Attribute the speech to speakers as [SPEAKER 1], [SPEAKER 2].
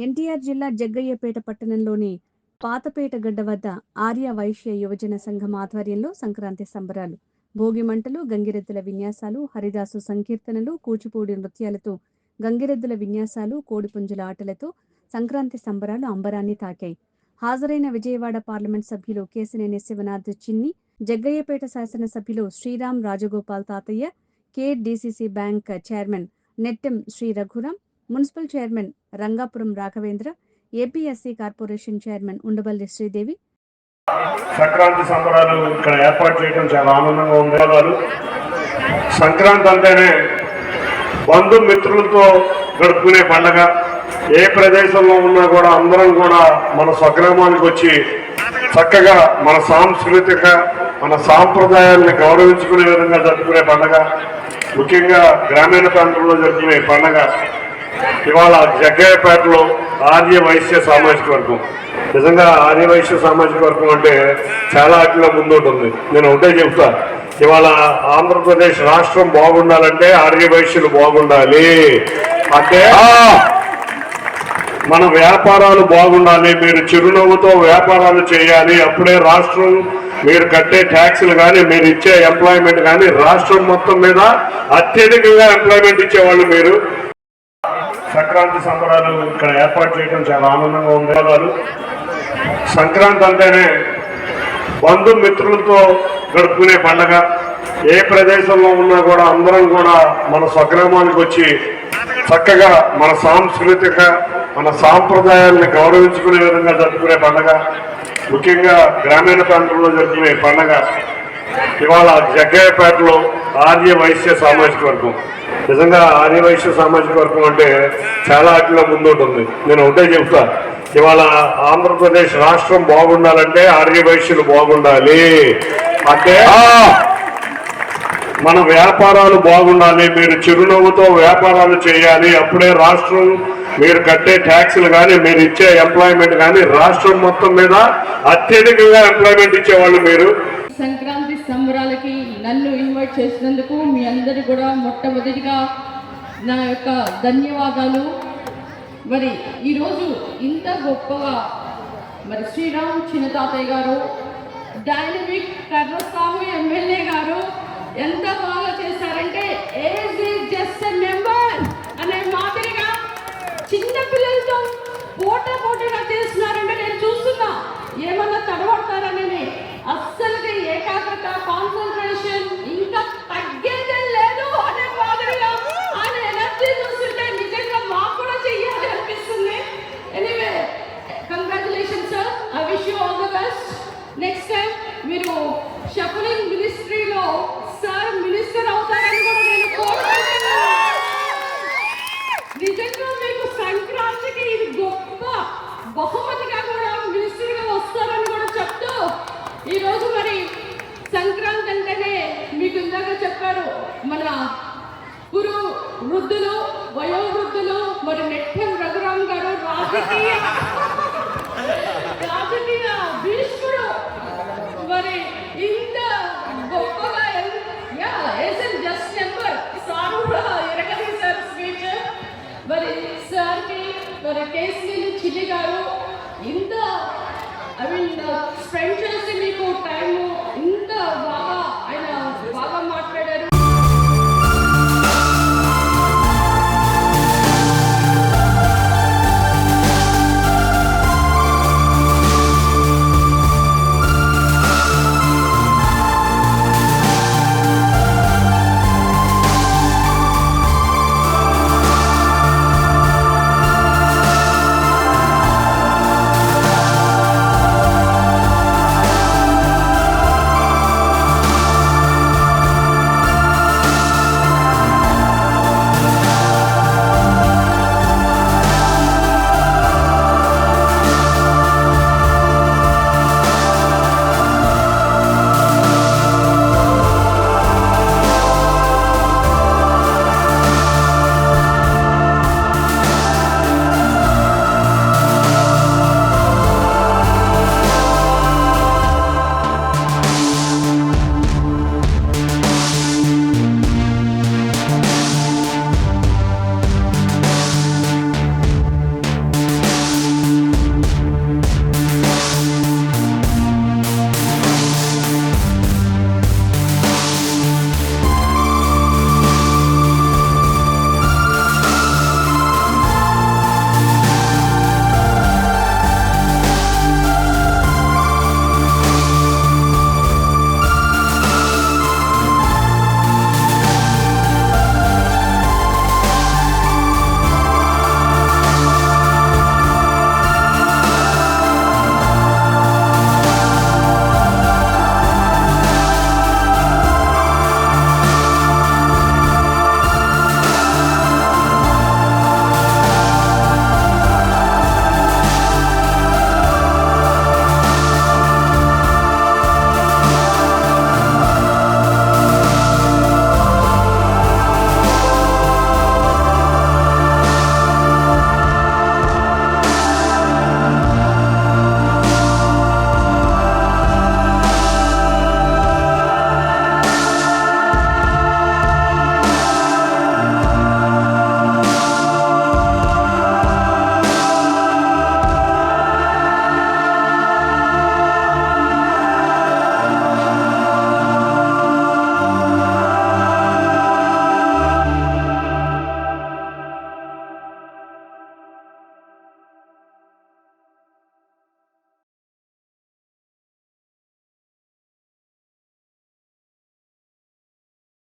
[SPEAKER 1] ఎన్టీఆర్ జిల్లా జగ్గయ్యపేట పట్టణంలోని పాతపేట గడ్డ వద్ద ఆర్య వైశ్య యువజన సంఘం ఆధ్వర్యంలో సంక్రాంతి సంబరాలు. భోగి మంటలు, గంగిరెద్దుల విన్యాసాలు, హరిదాసు సంకీర్తనలు, కూచిపూడి నృత్యాలతో గంగిరెద్దుల విన్యాసాలు, కోడిపుంజుల ఆటలతో సంక్రాంతి సంబరాలు అంబరాన్ని తాకాయి. హాజరైన విజయవాడ పార్లమెంట్ సభ్యులు కేశినేని శివనాథ్ చిన్ని, జగ్గయ్యపేట శాసనసభ్యులు Sriram Rajagopal Tatayya, KDCC bank chairman Nettem Sri Raghuram, municipal chairman Rangapuram Raghavendra, APSC corporation chairman Undavalli Sridevi
[SPEAKER 2] Sankranti సంబరాలు ఇక్కడ ఏర్పాటు చేయడం చాలా ఆనందంగా ఉంది. సంక్రాంతి అంటేనే బంధుమిత్రులతో గడుపుకునే పండగ. ఏ ప్రదేశంలో ఉన్నా కూడా అందరం కూడా మన స్వగ్రామానికి వచ్చి చక్కగా మన సాంస్కృతిక మన సాంప్రదాయాన్ని గౌరవించుకునే విధంగా జరుపుకునే పండగ. ముఖ్యంగా గ్రామీణ ప్రాంతంలో జరుపుకునే పండగ ఇవాళ జగ్గయ్యపేటలో ఆర్య వైశ్య సామాజిక వర్గం. నిజంగా ఆర్య వైశ్య సామాజిక వర్గం అంటే చాలా అట్లా ముందుంటుంది. నేను ఒకటే చెప్తా, ఇవాళ ఆంధ్రప్రదేశ్ రాష్ట్రం బాగుండాలంటే ఆర్య వైశ్యులు బాగుండాలి, అంటే మన వ్యాపారాలు బాగుండాలి, మీరు చిరునవ్వుతో వ్యాపారాలు చేయాలి. అప్పుడే రాష్ట్రం మీరు కట్టే ట్యాక్సులు కానీ మీరు ఇచ్చే ఎంప్లాయ్మెంట్ కానీ రాష్ట్రం మొత్తం మీద అత్యధికంగా ఎంప్లాయ్మెంట్ ఇచ్చేవాళ్ళు మీరు. సంక్రాంతి సంబరాలు ఇక్కడ ఏర్పాటు చేయడం చాలా ఆనందంగా ఉంది. సంక్రాంతి అంటేనే బంధుమిత్రులతో గడుపుకునే పండగ. ఏ ప్రదేశంలో ఉన్నా కూడా అందరం కూడా మన స్వగ్రామానికి వచ్చి చక్కగా మన సాంస్కృతిక మన సాంప్రదాయాన్ని గౌరవించుకునే విధంగా జరుపుకునే పండగ. ముఖ్యంగా గ్రామీణ ప్రాంతంలో జరుపుకునే పండగ ఇవాళ జగ్గయ్యపేటలో ఆర్య వైశ్య సామాజిక వర్గం. నిజంగా ఆర్య వైశ్య సామాజిక వర్గం అంటే చాలా అట్లా ముందుంటుంది. నేను ఒకటే చెప్తా, ఇవాళ ఆంధ్రప్రదేశ్ రాష్ట్రం బాగుండాలంటే ఆర్య వైశ్యులు బాగుండాలి, అంటే మన వ్యాపారాలు బాగుండాలి, మీరు చిరునవ్వుతో వ్యాపారాలు చేయాలి. అప్పుడే రాష్ట్రం మీరు కట్టే ట్యాక్సులు కానీ మీరు ఇచ్చే ఎంప్లాయ్మెంట్ కానీ రాష్ట్రం మొత్తం మీద అత్యధికంగా ఎంప్లాయ్మెంట్ ఇచ్చేవాళ్ళు మీరు.
[SPEAKER 3] సంక్రాంతి సంబరాలకి నన్ను ఇన్వైట్ చేసినందుకు మీ అందరూ కూడా మొట్టమొదటిగా నా యొక్క ధన్యవాదాలు. మరి ఈరోజు ఇంత గొప్పగా మరి శ్రీరామ్ చిన్నతాతయ్య గారు, డైనమిక్ కర్రస్వామి ఎమ్మెల్యే గారు ఎంత బాగా చేశారంటే age is just a number అనే మాదిరిగా చిన్న పిల్లలతో పోటాగా చేస్తున్నారంటే నేను చూస్తున్నా. ఏమన్నా తడబడతారని అస్సలుగా ఏకాగ్రత, కాన్సన్ట్రేషన్ ఇంకా తగ్గేదే లేదు అనే మాదిరిగా ఆయన ఎనర్జీ చూస్తుంటే నిజంగా మాకు కూడా చెయ్యాలి అనిపిస్తుంది. Anyway, congratulation sir, I wish you all the best. Next time మీరు షఫలింగ్ మినిస్ట్రీలో సార్ మినిస్టర్ అవుతారని కూడా నేను కోరుకుంటున్నాను. నిజంగా మీకు సంక్రాంతికి ఇది గొప్ప బహుమతిగా కూడా మినిస్టర్గా వస్తారని కూడా చెప్తూ ఈరోజు మరి సంక్రాంతి అంటేనే మీకు ఇందాక చెప్పారు మన వృద్ధులు, వయోవృద్ధులు, మరి నెట్టెం రఘురామ్ గారు రాజకీయ భీష్ముడు, మరి ఇంత గొప్పగా జస్ట్ నెంబర్ సార్ కూడా ఎరగదీశారు స్పీచ్. మరి సార్కి మరి కేశినేని చిన్ని గారు ఇంత స్పెండ్ చేసి మీకు టైము ఇంత బాగా ఆయన బాగా మాట్లాడారు.